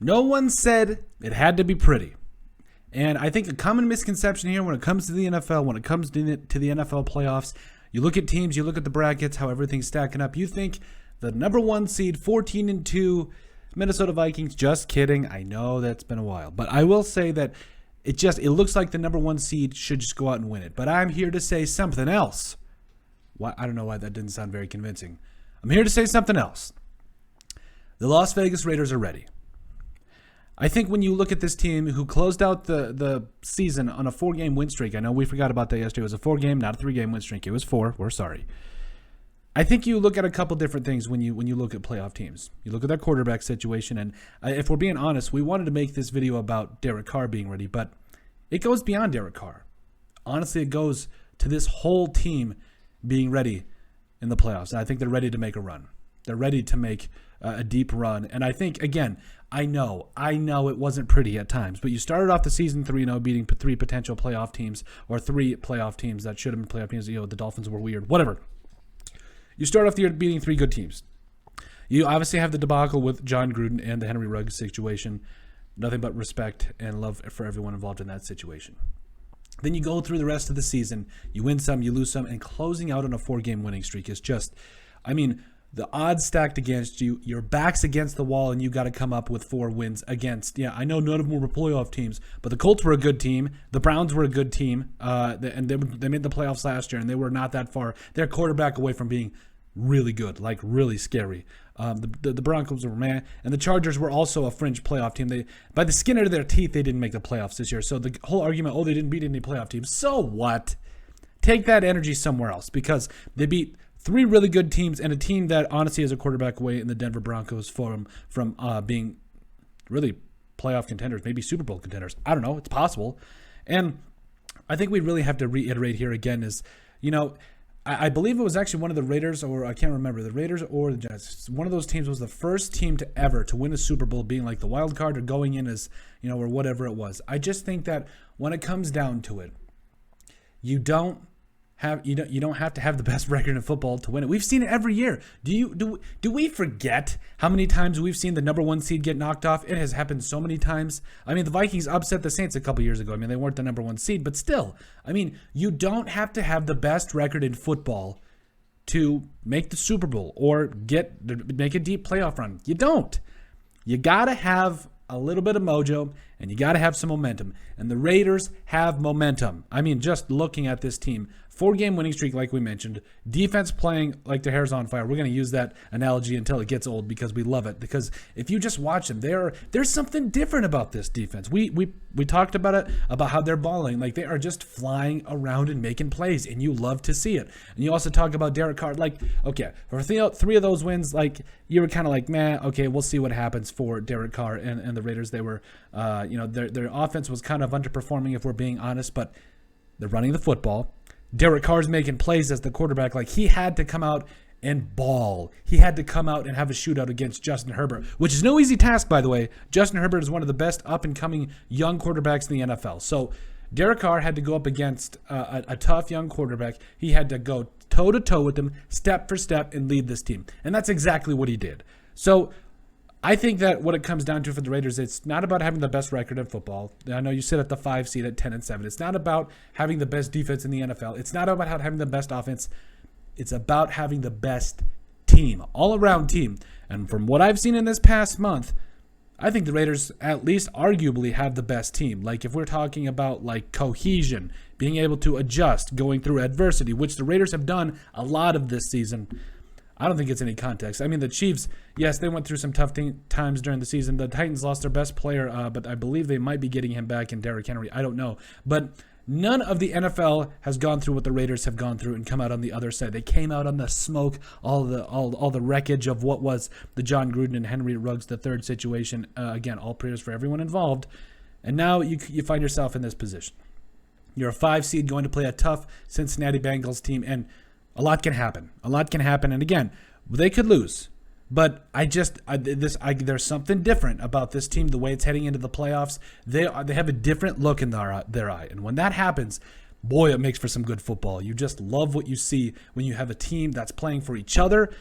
No one said it had to be pretty. And I think a common misconception here when it comes to the NFL, when it comes to the NFL playoffs, you look at teams, you look at the brackets, how everything's stacking up. You think the number 1 seed, 14-2, Minnesota Vikings, just kidding. I know that's been a while. But I will say that it looks like the number 1 seed should just go out and win it. But I'm here to say something else. I don't know why that didn't sound very convincing. I'm here to say something else. The Las Vegas Raiders are ready. I think when you look at this team who closed out the season on a 4-game win streak, I know we forgot about that yesterday. It was a 4-game, not a 3-game win streak. It was 4. We're sorry. I think you look at a couple different things when you look at playoff teams. You look at their quarterback situation, and if we're being honest, we wanted to make this video about Derek Carr being ready, but it goes beyond Derek Carr. Honestly, it goes to this whole team being ready in the playoffs. I think they're ready to make a run. They're ready to make a deep run. And I think, again, I know it wasn't pretty at times, but you started off the season 3-0, beating 3 potential playoff teams, or 3 playoff teams that should have been playoff teams. The Dolphins were weird, whatever. You start off the year beating 3 good teams. You obviously have the debacle with John Gruden and the Henry Ruggs situation. Nothing but respect and love for everyone involved in that situation. Then you go through the rest of the season. You win some, you lose some, and closing out on a 4-game winning streak is just, the odds stacked against you. Your back's against the wall, and you got to come up with 4 wins against. Yeah, I know none of them were playoff teams, but the Colts were a good team. The Browns were a good team, and they made the playoffs last year, and they were not that far. They're quarterback away from being really good, like really scary. The Broncos were meh, and the Chargers were also a fringe playoff team. They, by the skin of their teeth, they didn't make the playoffs this year. So the whole argument, they didn't beat any playoff teams. So what? Take that energy somewhere else, because they beat 3 really good teams and a team that honestly is a quarterback away in the Denver Broncos from being really playoff contenders, maybe Super Bowl contenders. I don't know. It's possible. And I think we really have to reiterate here again is, I believe it was actually one of the Raiders, or I can't remember, the Raiders or the Giants. One of those teams was the first team to ever to win a Super Bowl, being like the wild card or going in as, or whatever it was. I just think that when it comes down to it, you don't have to have the best record in football to win it. We've seen it every year. Do we forget how many times we've seen the number 1 seed get knocked off? It has happened so many times. The Vikings upset the Saints a couple years ago. They weren't the number 1 seed, but still, you don't have to have the best record in football to make the Super Bowl or make a deep playoff run. You don't. You got to have a little bit of mojo, and you got to have some momentum. And the Raiders have momentum. Just looking at this team, 4-game winning streak, like we mentioned, defense playing like their hair's on fire. We're going to use that analogy until it gets old because we love it. Because if you just watch them, there's something different about this defense. We talked about it, about how they're balling. Like, they are just flying around and making plays, and you love to see it. And you also talk about Derek Carr. Like, okay, for 3 of those wins, like, you were kind of like, meh, okay, we'll see what happens for Derek Carr and the Raiders. They were, their offense was kind of underperforming, if we're being honest, but they're running the football. Derek Carr's making plays as the quarterback. Like, he had to come out and ball. He had to come out and have a shootout against Justin Herbert, which is no easy task, by the way. Justin Herbert is one of the best up-and-coming young quarterbacks in the NFL. So Derek Carr had to go up against a tough young quarterback. He had to go toe-to-toe with him, step for step, and lead this team. And that's exactly what he did. So I think that what it comes down to for the Raiders, it's not about having the best record in football. I know you sit at the 5 seed at 10-7. It's not about having the best defense in the NFL. It's not about having the best offense. It's about having the best team, all-around team. And from what I've seen in this past month, I think the Raiders at least arguably have the best team. Like, if we're talking about like cohesion, being able to adjust, going through adversity, which the Raiders have done a lot of this season, I don't think it's any context. The Chiefs, yes, they went through some tough times during the season. The Titans lost their best player, but I believe they might be getting him back in Derrick Henry. I don't know. But none of the NFL has gone through what the Raiders have gone through and come out on the other side. They came out on the smoke, all the wreckage of what was the John Gruden and Henry Ruggs III situation. Again, all prayers for everyone involved. And now you find yourself in this position. You're a 5 seed going to play a tough Cincinnati Bengals team, and a lot can happen. And again, they could lose. But there's something different about this team, the way it's heading into the playoffs. They have a different look in their eye. And when that happens, boy, it makes for some good football. You just love what you see when you have a team that's playing for each other.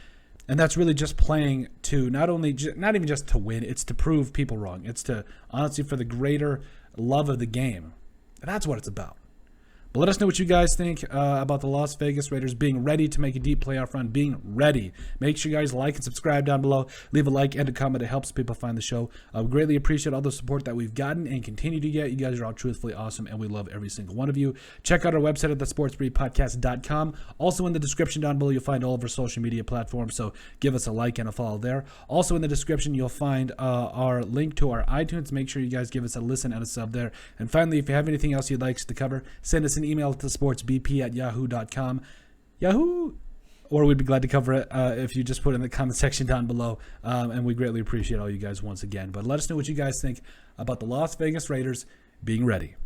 And that's really just playing to not even just to win, it's to prove people wrong. It's to, honestly, for the greater love of the game. And that's what it's about. But let us know what you guys think about the Las Vegas Raiders being ready to make a deep playoff run, being ready. Make sure you guys like and subscribe down below. Leave a like and a comment. It helps people find the show. We greatly appreciate all the support that we've gotten and continue to get. You guys are all truthfully awesome, and we love every single one of you. Check out our website at thesportsbreedpodcast.com. Also in the description down below, you'll find all of our social media platforms, so give us a like and a follow there. Also in the description, you'll find our link to our iTunes. Make sure you guys give us a listen and a sub there. And finally, if you have anything else you'd like us to cover, send us an email to sportsbp@yahoo.com. Yahoo! Or we'd be glad to cover it if you just put it in the comment section down below. And we greatly appreciate all you guys once again. But let us know what you guys think about the Las Vegas Raiders being ready.